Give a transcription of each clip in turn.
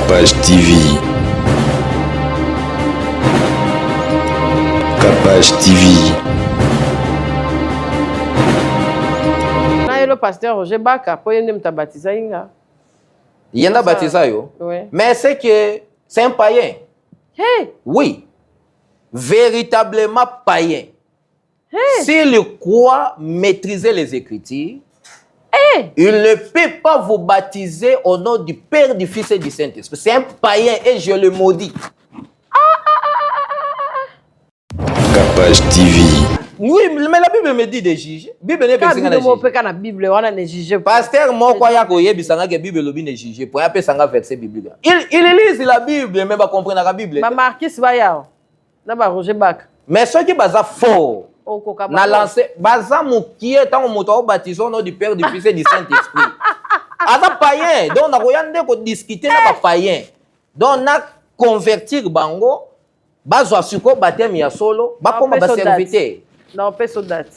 Capage TV. Capage TV. Le pasteur Roger Baka, pour y a baptisé. Il y en a baptisé, oui. Mais c'est que c'est un païen. Hey. Oui, véritablement païen. Hey. S'il croit maîtriser les Écritures, Hey. il ne peut pas vous baptiser au nom du Père, du Fils et du Saint-Esprit. C'est un païen et je le maudis. Capage TV. Oui, mais la Bible me dit de juger. La Bible n'est pas la Bible, on a jugé. Pasteur, moi, je crois que la Bible n'est pas jugée. Pour appeler ça un verset biblique. Il lit la Bible, mais pas comprendre la Bible. Ma marquis va y avoir. Là-bas, Roger Bak. Mais ce qui est fort, na lancé, baza qui est en moto baptisé au nom du Père, du Fils et du Saint-Esprit. Asa païen, donc on a ko discuter na païen. Donc on a convertir bango, bazo suko baptême ya solo, ba koma ba serviteur. Non, pas so date.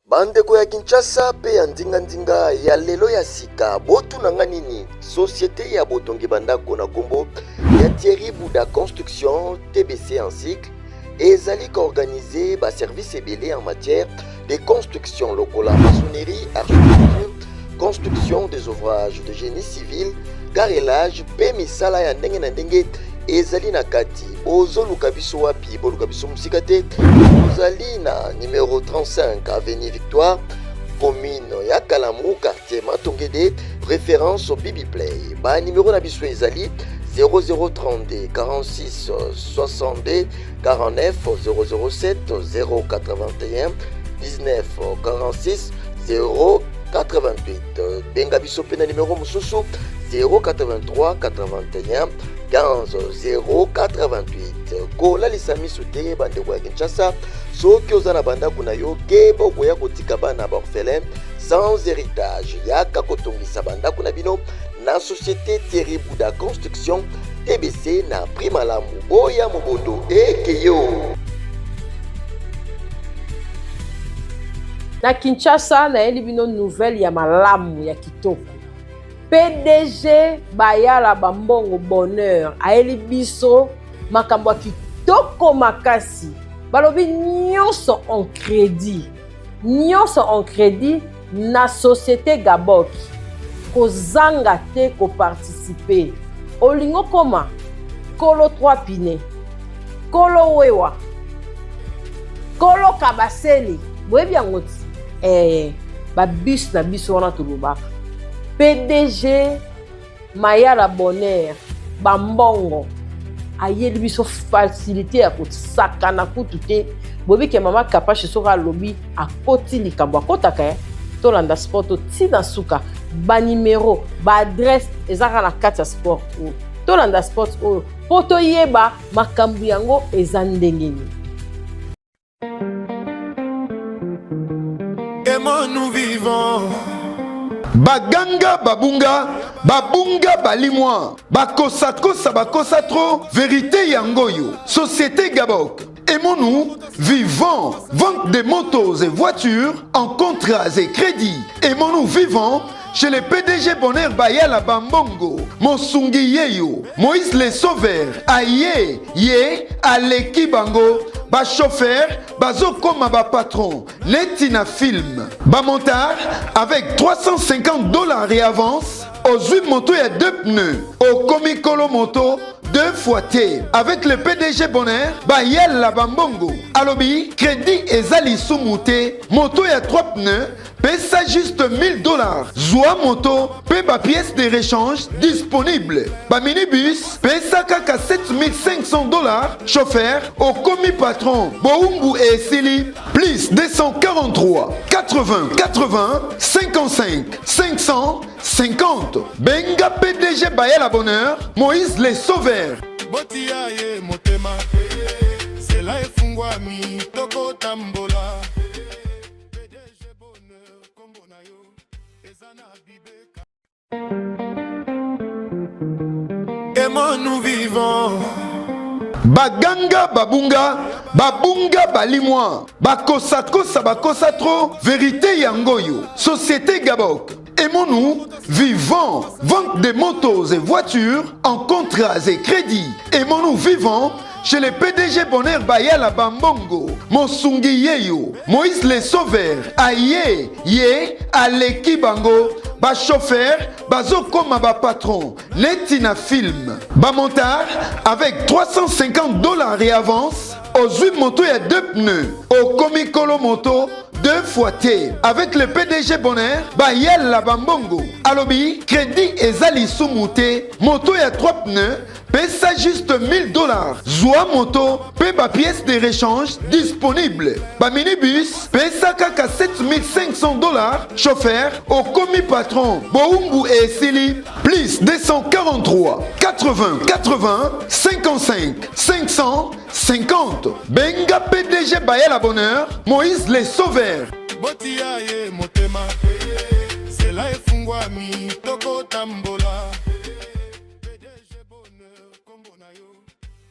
Bandeko ya Kinshasa pe ya ndinga ya lelo ya sika botu nanga nini société ya botongi bandako na kombo ya Thierry Bouda Construction TBC en cycle ezali organisé ba service ebélé en matière de construction lokola maçonnerie, architecture, construction des ouvrages de génie civil, garelage pe misala ya ndenge na ndenge ezali na kati bozoluka biso wapi boluka biso musika te ozali na numéro 35 avenue Victoire commune ya Kalamu quartier Matongede référence au Bibi Play ba numéro na biso ezali 0032 46 62 49 007 081 19 46 088 benga biso pe na numéro mususu 083 81 15 088 kola lisami soute bandeko ya Kinshasa soki oza na bandako na yo keba okoya kotika bana baorphelin sans héritage yaka kotongisa bandako na bino na société Thierry Bouda Construction TBC na prix malamu boya mobondo ekeyo. Na Kinshasa na eli bino nouvelle ya malamu ya kitoko. PDG Bayala Bambongo Bonheur aeli biso makambo ya kitoko makasi. Balobi nyonso en crédit. Nyonso en crédit na société Gaboki. Kozanga te ko participer. Olingo koma Kolo 3 pine. Kolo wewa. Kolo kabaseli. Boyebi yango ti. Ba bis na biso wana tolobaka. PDG Mayala Bonheur Bambongo ayeli biso facilité ya kosakana kutu te bobi ke mama Kapache soka lobi akoti likambo akotaka tolanda sport tina suka ba numéro ba adresse ezaka na kati ya sport tolanda sport oyo po toyeba makambo yango eza ndenge nini. Aimons nous vivons. Baganga babunga, babunga balimwa, bakosa kosa bakosa trop, vérité yangoyo, société Gabok. Aimons-nous, vivants, vente des motos et voitures en contrats et crédits. Aimons-nous vivants chez les PDG Bonheur Bayala Bambongo, Monsungi Yeyo, Moïse les Sauveurs, Aye, Ye, Aleki Bango, ba chauffeur, bazo comme ba patron, Netina Film, ba montard avec $350 et avance, aux 8 motos et 2 pneus, au Komikolo moto, 2 fois T, avec le PDG Bonheur, Bayel la Bambongo, Alobi, crédit et Zali Soumouté, moto et 3 pneus, paie ça juste $1000. Zoua moto, paie ba pièce de réchange disponible. Ba minibus, paie ça kaka $7500. Chauffeur, au commis patron, Boumbu et Sili, plus 243 80 80 55 550. Benga PDG Bayela Bonheur, Moïse les Sauveurs. Botia ye motema, c'est là efungwa mi toko tambola. PDG Bonheur kombo na yo, ezana bibeka. Aimons nous vivons. Baganga babunga, babunga balimwa, bakosa kosa bakosa trop, vérité yangoyo, société Gabok. Aimons-nous, vivons. Vente des motos et voitures en contrats et crédits. Aimons-nous, vivons. Chez les PDG Bonheur Bayala Bambongo, Mosungi Yeyo, Moïse les Sauveurs, Aye, Ye, Aleki Bango, ba chauffeur, bazo comme ba patron, Netina Film, ba montard avec $350 et avance, aux 8 motos et 2 pneus, au Komikolo moto, 2 fois T. Avec le PDG Bonheur, Bayala Bambongo, Alobi, crédit et Zali Soumouté, moto et 3 pneus, paie ça juste $1000. Zoa moto, paie ma pièce de réchange disponible. Ba minibus, paie ça kaka $7500. Chauffeur, au commis patron, Boungu et Sili, plus 243 80 80 55 550. Benga PDG Bayala Bonheur, Moïse les Sauveurs. botia ye motema zela efungwami toko tambola PDG bonheur kombo na yo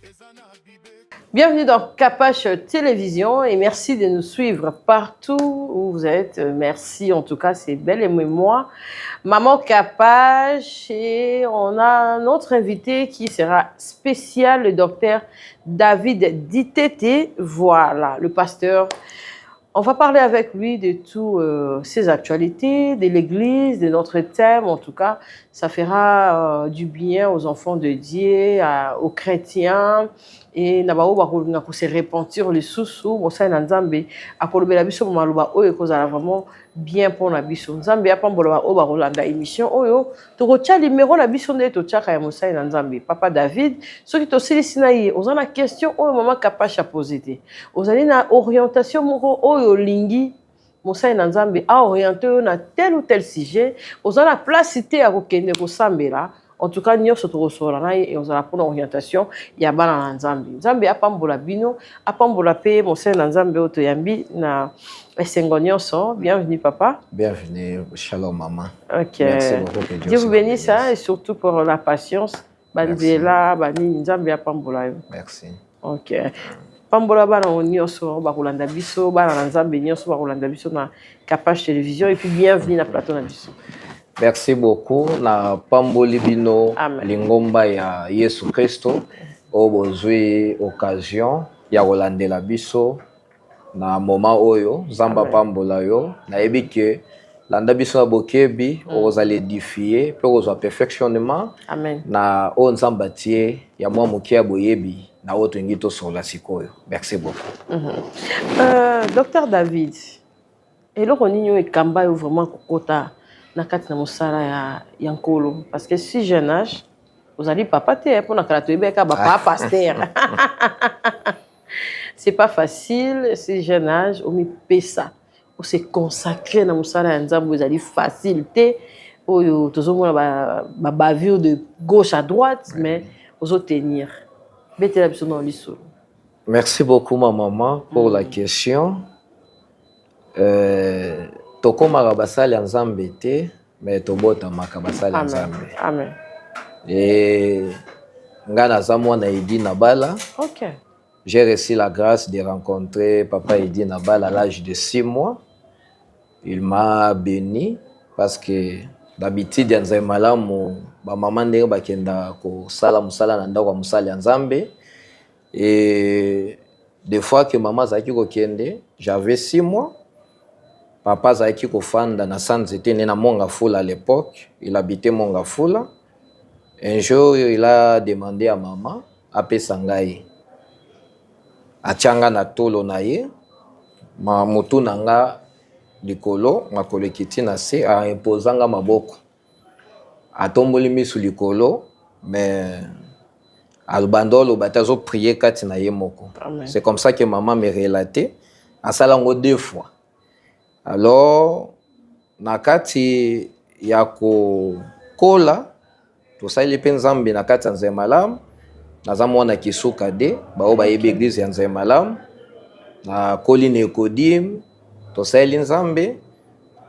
ezana bibe. Bienvenue dans Capache Télévision et merci de nous suivre partout où vous êtes. Merci, en tout cas, c'est belle et moi. Maman Capache, et on a notre invité qui sera spécial, le docteur David Ditete. Voilà, le pasteur. On va parler avec lui de toutes ses actualités, de l'Église, de notre thème. En tout cas, ça fera du bien aux enfants de Dieu, aux chrétiens. Et nabao bakolinga ko se repentir le sous mosa na nzambe akolobela biso maloba oyo kozala vraiment bien pour na biso nzambe apambola o bakolanda émission oyo tokotia numéro na biso nde totiaka ya mosa na nzambe papa David soki tosilisi na ye ozana question oyo mama Capache a posé te ozali na orientation moko oyo lingi mosa na nzambe a orienté na tel ou tel sujet ozana place te ya kokende kosambela. En tout cas, nous sommes tous et on a pour l'orientation. Il y a bana Nzambi. Nzambi a pambola bino, a pambola pe mon sein Nzambi otoyambi na esengonyoso. Bienvenue papa. Bienvenue, shalom maman. Ok. Merci beaucoup. Que Dieu vous bénisse et surtout pour la patience. Bandela, bani Nzambi a pambola. Merci. Ok. Pambola bana onyoso bakulanda biso, bana Nzambi nyoso bakulanda biso na Capache Télévision et puis bienvenue na plateau na biso. Merci beaucoup na pamboli bino lingomba ya Yesu Kristo o bozwi occasion ya kolandela biso na moment oyo zamba pambola yo na ebike landa biso ya bokebi ozali édifier pe ozwa perfectionnement na o nzamba tie ya mwa mokia boyebi na oto ngito sola sikoyo. Merci beaucoup. Docteur David eloko ninyo ekamba yo vraiment kokota na kati na musala ya nkolo parce que si jeune âge vous allez papa te pour na kala toyebeka papa pasteur c'est pas facile si jeune âge on pesa on se consacrer na musala ya nzambo vous allez facilité oyo tozomona ba bavure de gauche à droite mais ozo tenir betela biso na liso. Merci beaucoup ma maman pour la question. Tokomaka basali ya nzambe te mais tobotamaka basali ya nzambe. Amen. Et nga naza mwana Edi Nabala. OK. J'ai reçu la grâce de rencontrer papa Edi Nabala à l'âge de 6 mois. Il m'a béni parce que d'habitude ya nzambe malamu ba maman ndenge bakenda ko sala musala na ndako musala ya nzambe. Et des fois que maman zaki ko kende, j'avais 6 mois. Papa Zaki Kofanda na Sanzete na Mongafula à l'époque, il habitait Mongafula. Un jour, il a demandé à maman à Pesangaï. A Tchanga na tolo na ye, ma motu nanga likolo, ma kolekiti na se a imposanga maboko. A tomboli misu likolo, mais al bandolo batazo prier kati na ye moko. C'est comme ça que maman me relatait. A salango 2 fois. Alors, nakati yako kola, to sali penzambi nakati nzemalam, nazamwana kisuka de, bao ba yebe église ya nzemalam, na koli nekodim, to sali nzambe,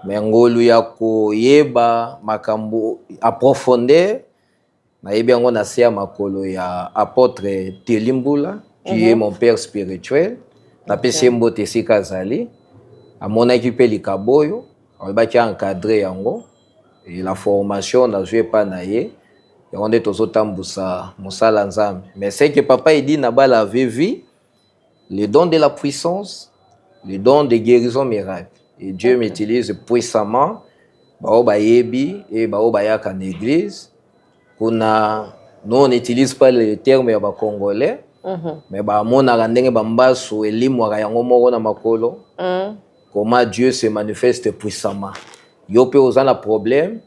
mengolu yako yeba makambo approfondir, na yebe yango na sia makolo ya apôtre Telimbula, qui est mon père spirituel, na pesi mbote sika zali. A mon équipe Likaboyo, on va encadrer yango. et la formation n'a joué pas naïe. Et on est tous autant boussa musala nzambe. Mais c'est que papa il dit naba la vie, le don de la puissance, le don de guérison miracle. Et Dieu m'utilise puissamment. Bao bayebi et bao bayaka en église. Nous on n'utilise pas le terme ya ba congolais. Mais bah mon arandenge bambasu elimu yango moko na makolo. Comment Dieu se manifeste puissamment. Yo pe ozana problème.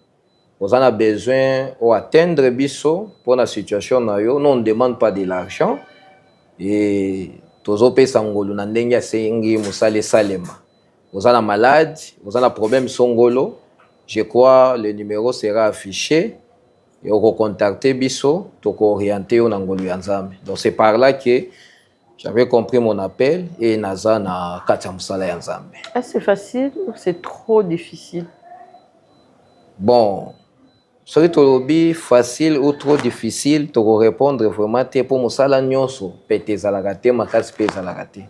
Vous avez besoin d'atteindre biso pour la situation na yo. Nous on ne demande pas de l'argent et tozo pe sangolo na ndenge ya sengi musale salema. Vous avez malade, vous avez problème songolo. Je crois le numéro sera affiché et on va contacter biso pour orienter au ngolo ya Nzambe. Donc c'est par là que j'avais compris mon appel et naza na kati musala ya Nzambe. C'est facile ou c'est trop difficile? Bon, serait tolobi facile ou trop difficile de répondre vraiment pour musala nyonso pete zalagate makasi pe zalagate.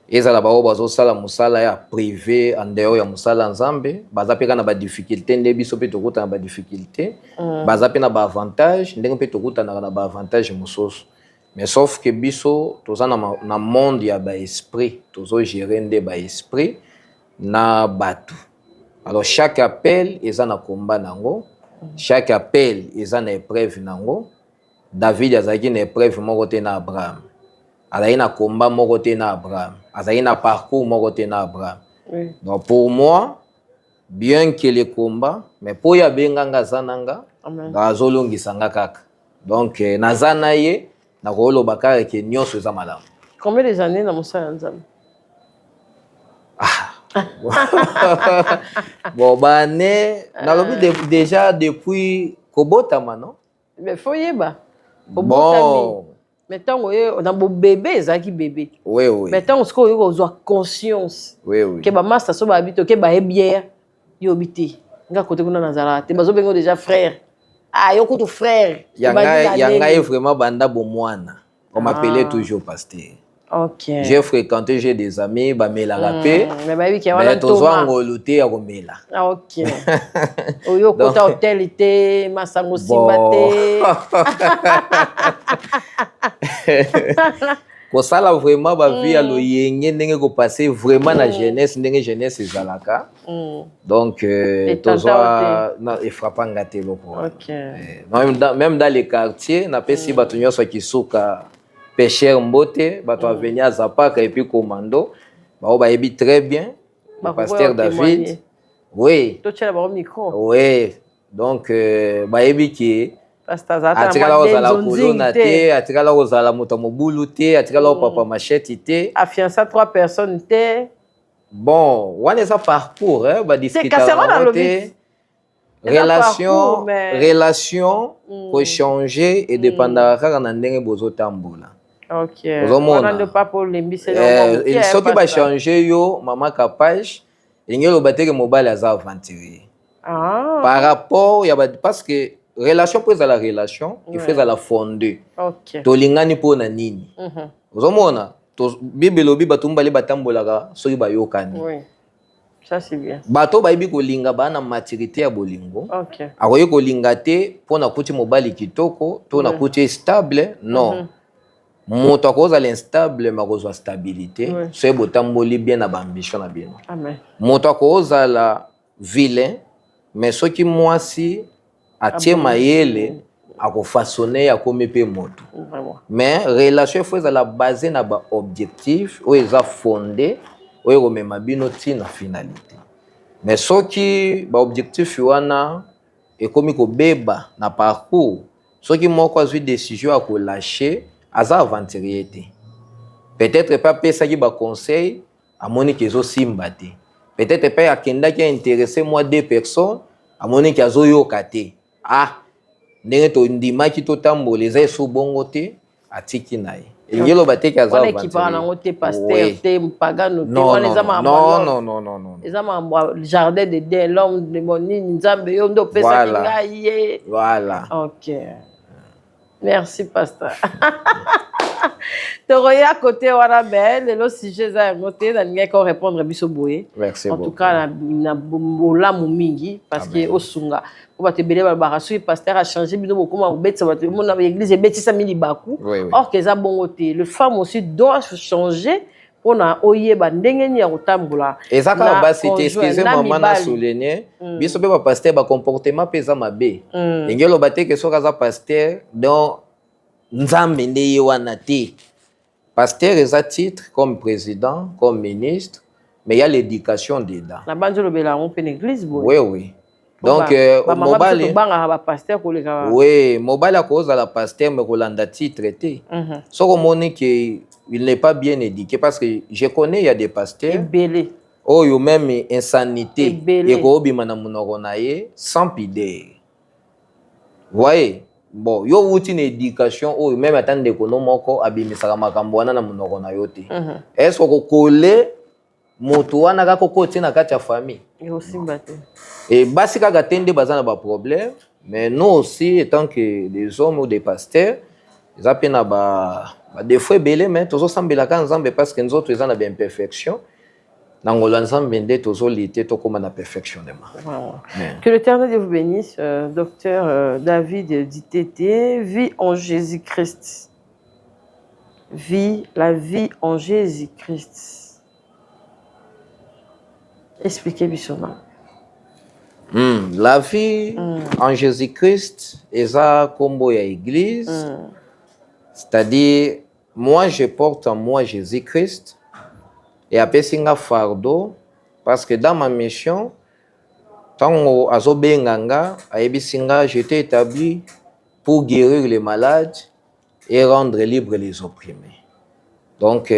Ezala bao bazo sala musala ya privé en dehors ya musala Nzambe, baza pe kana ba difficulté nde biso pe tokuta na ba difficulté, baza pe na ba avantage, ndenge pe tokuta na ba avantage musoso. Mais sauf que biso toza na monde ya ba esprit, tozo gérer nde ba esprit na batu. Alors chaque appel eza na combat nango. Chaque appel est une épreuve nango. David azaki na épreuve moko te na Abraham. Azaki na combat moko te na Abraham. Azaki na parcours moko te na Abraham. Donc pour moi, bien que le combat, mais pour ya benganga zananga, azolongisa nga kaka. Donc nazana ye na kolo bakare ke nyonso za malamu. Combien des années dans Moussa Nzambe? Bon, bah, déjà depuis Kobotama, non? Mais faut y aller. Bon. Maintenant, on a un bébé, Zaki bébé. Oui, oui. Maintenant, on a conscience. Oui, oui. Que ma master soit habité, que ma bière, yo habité. Nga côté kuna nazala. Te bazo bengo déjà frère. Ah, yo koto frère. Yanga est vraiment banda bomwana. On m'appelait toujours pasteur. Ok. J'ai fréquenté, j'ai des amis, bamela rapé. Mais tozo ngoluté ya komela. Ah ok. Oyo kota hotel ité, masango simbate. Ko sala vraiment ba vie ya loyenge ndenge ko passer vraiment na jeunesse ndenge jeunesse ezalaka. Donc tozo na efrapanga te loko. Ok. Même dans les quartiers, na pesi batu nyonso kisuka Pécheur Mbote, bato a venu à Zapaka et puis Commando, bah ebi très bien, le pasteur David. Oui. Toi tu as le micro. Oui. Donc bah ebi qui pasteur Zata atikala ozala kolona te, atikala ozala moto mobulu te, atikala papa machette te. Affiancé 3 personnes te. Bon, on est ça parcours hein, bah discuter. Relation pour changer et dépendre de ndenge bozo tambola. OK. On ne pas pour les missions. Il faut que changer yo maman capage ngelo bateke mobile aza aventurier. Par rapport parce que relation pour la relation, il faut la fonder. OK. Tolingani pour na nini. Ozomona to bibelobi batumbali batambolaka soki bayokani. Oui. Ça c'est bien. Bato baibi kolinga bana maturité ya bolingo. OK. Akoye kolinga te pona kuti mobali kitoko, to na kuti stable, non. Moto akoza l'instable makozwa stabilité, so botamboli bien na ambition na bino. Amen. Moto akoza la vilain, mais soki mwasi atie mayele akofaçonner akomi pe moto. Mais relation faut la basée na ba objectif ou eza fondé oyo komema bino tina finalité. Mais soki ba objectif wana ekomi kobeba na parcours, soki moko azwi décision à lâcher aza aventurier te. Peut-être pas pesa ki ba conseil amoni kezo simba te. Peut-être pas akenda ki intéressé moi 2 personnes amoni ki azo yoka te. Ah, ndenge to ndima ki to tambola eza so bongo te atiki naye. Ngelo bateki aza aventurier. On équipe na ngote pasteur te mpagano te on les ama non. Les ama jardin de Dieu l'homme de moni nzambe yo ndo pesa kinga. Voilà. OK. Merci pasteur. Toroya côté wana belle, le sujet za ngoté na ninga ko répondre biso boye. Merci En beaucoup. tout cas na bolamu mingi parce que osunga ko ba te belé ba rasu pasteur a changé bino beaucoup ma betsa ba mon église betisa mili baku. Or que za bongoté, le femme aussi doit changer pour na oyeba ndenge ni ya kotambola. Ezaka ba cité excusez-moi mana souligner biso pe ba pasteur ba comportement pesa mabe. Ngelo baté que soka za pasteur donc nzambe nde wana te. Pasteur eza titre comme président, comme ministre, mais il y a l'éducation dedans. La bande le belango pe l'église boy. Oui oui. Donc mobile oui, mobile a cause à la pasteur mais kolanda titre te. Soko moni que il n'est pas bien éduqué parce que je connais il y a des pasteurs belé. Oh yo même insanité et ko obima na munoko na ye sans pideur. Voyez. Bon, yo wuti une éducation ou même attendre de kono moko abimisaka makambo wana na munoko na yo te. Est-ce que kokole moto wana ka kokoti na kati ya famille? Yo simba te. Et basi kaka tende bazana ba problème, mais nous aussi étant que des hommes ou des pasteurs, ils appellent na ba des fois belé mais tozo sambela ka nzambe parce que nous autres ils ont des imperfections. Que l'Éternel vous bénisse, docteur David Ditete. Vie en Jésus-Christ. La vie en Jésus-Christ. Expliquez Bissoma. La vie en Jésus-Christ est ça comme à l'église. C'est-à-dire, moi je porte en moi Jésus-Christ. Et après, c'est un fardeau, parce que dans ma mission, tant que j'étais établi pour guérir les malades et rendre libres les opprimés. Donc,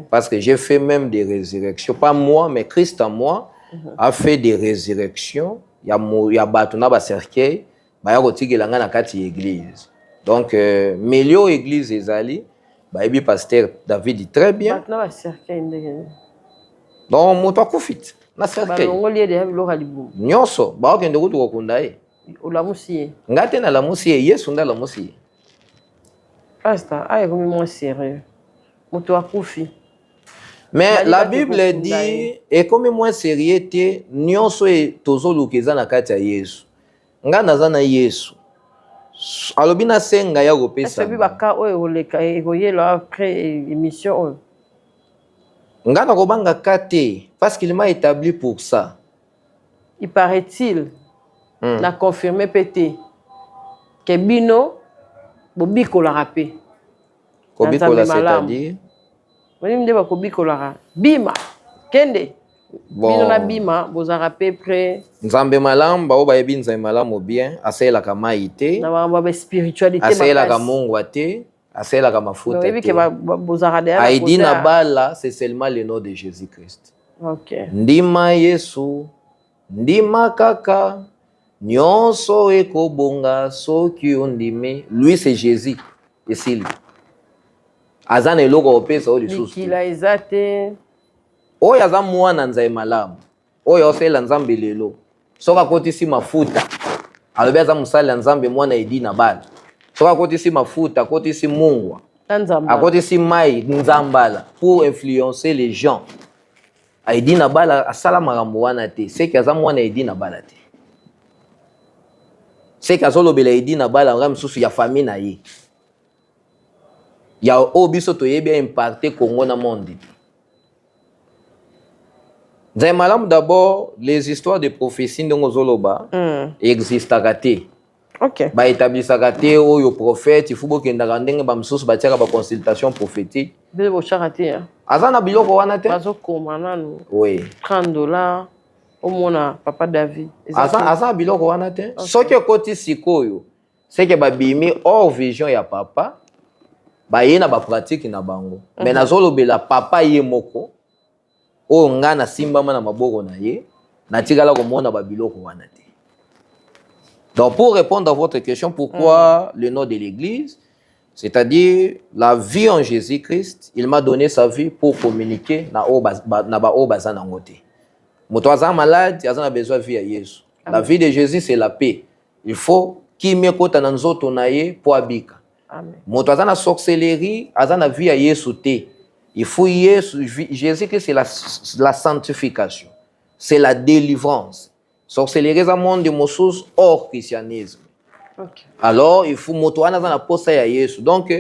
parce que j'ai fait même des résurrections, pas moi, mais Christ en moi a fait des résurrections. Il y a un cercueil, il y a l'église. Donc, milieu église ezali, le pasteur David dit très bien. Donc, moto akufit na cercueil. Nyonso, ba okende kutu kokunda ye. Olamusi. Ngate na lamusi ye, Yesu nda lamusi ye. Pasteur, aïe comme moins sérieux. Moto akufi. Mais la Bible dit et comme moins sérieux te nyonso e tozolukeza na kati ya Yesu. Nga nazana Yesu. Alobina senga ya kopesa. Est-ce que baka oyo oleka ekoyela après émission? Nga na kobanga kate parce qu'il m'a établi pour ça. Il paraît-il na confirmé pété que bino bobikola rapé. Kobikola c'est-à-dire Wani mde ba kobikola bima kende. Bino na bima bozara pe près nzambe malamu ba oba yebi nzambe malamu bien asela kama ite na ba spiritualité asela kama mungu ate asela kama mafuta te que bozara de aidi na bala c'est seulement le nom de Jésus-Christ. OK. Ndima Yesu ndima kaka nyonso ekobonga soki ondime lui c'est Jésus esili azana eloko opesa o lisusu kila ezate oyo aza mwana nzambe malamu oyo osala nzambe lelo soka kotisi mafuta alobi aza mosali ya nzambe mwana edi na bala soka kotisi mafuta kotisi mungwa akotisi mai nzambala pour influencer les gens aedi na bala asala makambo wana te seki aza mwana edi na bala te seki azolobela edi na bala nga mosusu ya famille na ye ya oyo biso toyebi impacte Congo na monde. D'abord, les histoires de prophéties de Ngozoloba existent à côté. OK. Ba établissaka te oyo prophète, il faut que ndenge ba msusu ba tiaka ba consultation prophétique. Bebo charité. Azana biloko wana te. Bazo komana no. Oui. $30 au mona papa David. Azana biloko wana te. Soki koti sikoyo, c'est que ba bimi hors vision ya papa. Ba yena ba pratique na bango. Mais nazolobela papa ye moko. O nga na simba na maboko na ye na tikala komona ba biloko wana te. Donc pour répondre à votre question, pourquoi le nom de l'église, c'est-à-dire la vie en Jésus-Christ, il m'a donné sa vie pour communiquer na ba o bazana ngote. Moto aza malade, aza na besoin de vie à Jésus. La vie de Jésus c'est la paix. Il faut kimia kota na nzoto na ye po abika. Amen. Moto aza na sorcellerie, aza na vie ya Yesu te. Il faut Yesu, Jésus-Christ c'est la sanctification. C'est la délivrance. Sorcellerie est un monde de mosus hors christianisme. Okay. Alors, il faut moto wana na posa ya Yesu. Donc,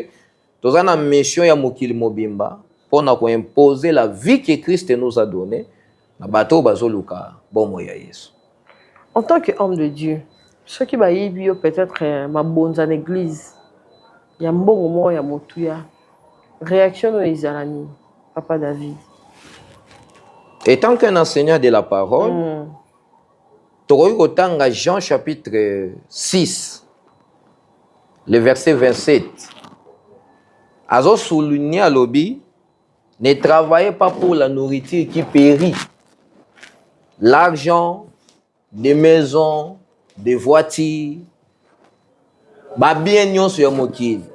toza na mission ya mokili mobimba pour na ko imposer la vie que Christ nous a donnée na bato bazoluka bomo ya Yesu. En tant qu'homme de Dieu, ce qui va y peut-être ma bonne en église, il y a un bon moment, il y a motuya. Réaction aux Isalani, Papa David. Étant qu'un enseignant de la parole, Tanga Jean chapitre 6, le verset 27. Azo souligné à l'obi, ne travaillez pas pour la nourriture qui périt. L'argent, des maisons, des voitures, ba bien nyon sur mokili.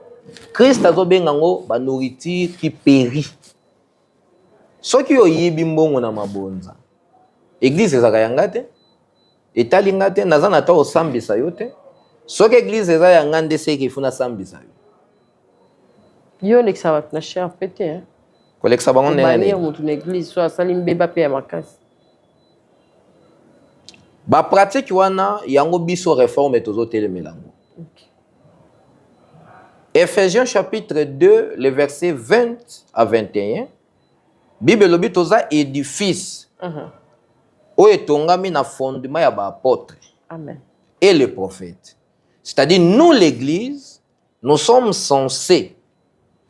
Christ azo bengango ba nourriture qui périt. Soki yo yibi mbongo na mabonza. Église ezaka yanga te. Etali nga te naza na ta osambisa yo te. Soki église eza yanga nde seki ifuna sambisa yo. Yo leksa bat na cher pété hein. Koleksa bango nene. Ba lire mutu na église so asali mbeba pe ya makasi. Ba pratique wana yango biso réforme tozo telemelango. Ephésiens chapitre 2, le verset 20 à 21. Bible lobi toza édifice. O etongami na fondement ya ba apôtre. Amen. Et les prophètes. C'est-à-dire nous l'église, nous sommes censés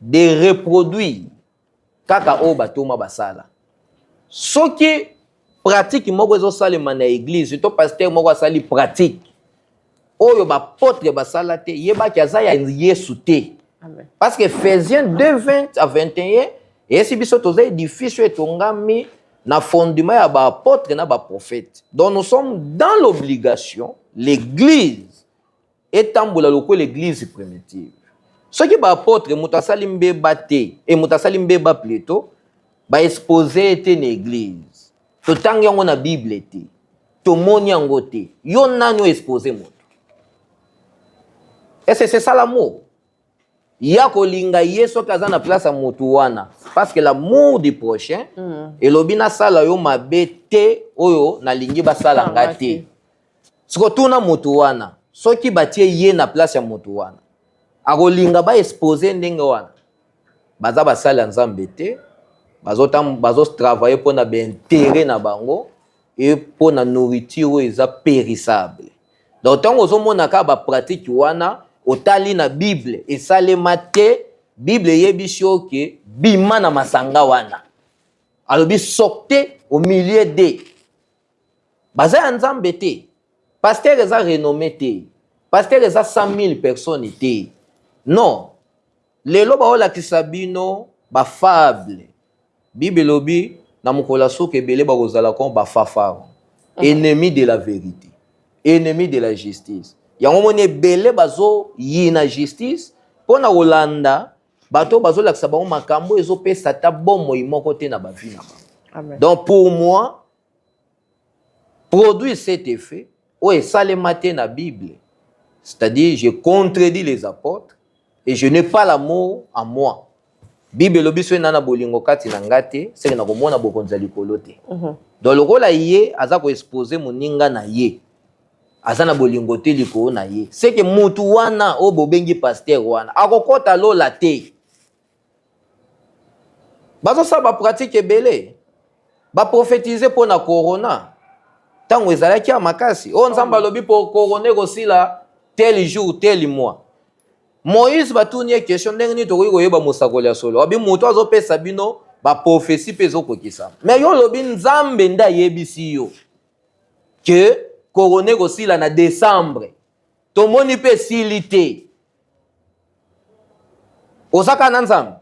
de reproduire kaka o batoma basala. Soki pratique moko ezo salema na église, to pasteur moko asali pratique. Oyo ba apôtre basala te, yeba ki aza ya Yesu te. Amen. Parce que Ephésiens 2, 20 à 21, et si biso toza édifice etongami na fondement ya ba apôtre na ba prophète. Donc nous sommes dans l'obligation, l'église etambola loko l'église primitive. Ce qui ba apôtre mutasali mbeba te et mutasali mbeba plutôt ba exposer était une église. To tang yango na Bible te. To moni yango te. Yo nani exposer moto. Et c'est ça l'amour. Ya kolinga yeso kaza na place à moto wana parce que l'amour du prochain et lobina sala yo mabete oyo na lingi basala ngate. Siko tuna moto wana soki batie ye na place ya moto wana akolinga ba exposer ndenge wana baza basala nzambe te bazo travailler pour na intérêt na bango et pour na nourriture eza périssable. Donc tant ozo mona ka ba pratique wana otali na Bible esalema te Bible yebishi oke bima na masanga wana alobi sortez au milieu de baza ya nzambe te pasteur eza renommé te pasteur eza 100,000 personnes te non lelo baolakisa bino bafable Bible lobi na mokola soki ebele bakozala kon bafafaro ennemi de la vérité ennemi de la justice. Yango moni ebele bazo yina justice pona kolanda bato bazo lakisa bango makambo ezopesa ta bomoi moko te na bavi na bango. Amen. Donc pour moi produire cet effet o esalema te na Bible. C'est-à-dire je contredis les apôtres et je n'ai pas l'amour en moi. Bible lobi so nana bolingo kati na ngate c'est na komona bokonza likolo te. Donc lokola ye aza ko exposer moninga na ye. Azana bolingo te liko na ye. C'est que mutu wana o bobengi pasteur wana. Akokota lola te. Bazo sa ba pratique ebele. Ba prophétiser pour na corona. Tango ezalaki ya makasi. O nzamba lobi pour corona kosila tel jour tel mois. Moïse batunie question ndenge ni tokoki koyeba mosakoli ya solo. Abi mutu azopesa bino ba prophétie pezo kokisa. Mais yo lobi nzambe nda yebisi yo. Que Corona kosila na décembre. Tomoni pe silité. Osaka na nzambe.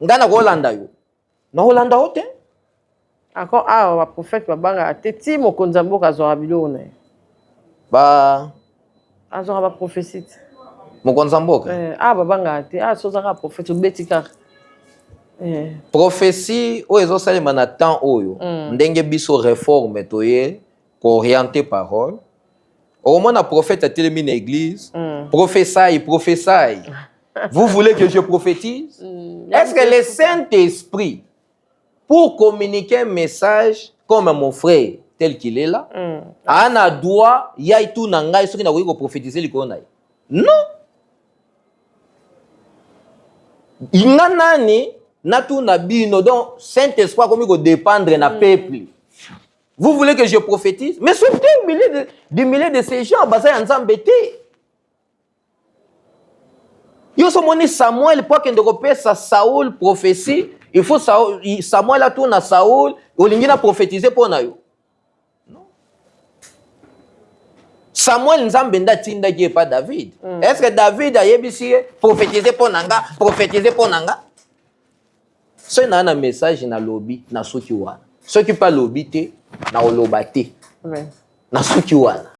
Ngana ko Holanda yo. Na Holanda hote? Encore ba prophète babanga teti mokonza mboka zo abilo na. Ba azora ba prophétie. Mokonza mboka. Babanga te sozaka prophète betika. Prophétie o ezo salema na temps oyo. Ndenge biso réforme toye orienté parole Au moins, un prophète a télé dans l'église. Prophétie. Vous voulez que je prophétise? Est-ce que le Saint-Esprit, pour communiquer un message comme mon frère, tel qu'il est là, a un droit, il y a tout dans ce qui n'a pas prophétiser le corona? Non. Il y a un tout nabino donc Saint-Esprit comme il dépendre na peuple. Vous voulez que je prophétise? Mais sortez du milieu de ces gens, basé en embêtés. Yo somoni Samuel pour qu'il ne sa Saoul prophétie, il faut Samuel a tourné à Saoul, il a prophétisé pour nous. Non. Samuel n'zambenda tinda qui est pas David. Est-ce que David a yebisi prophétisé pour nanga, Ce n'est un message na lobby na soki wana. Ce qui pas lobby te na olobate. Na soki wana.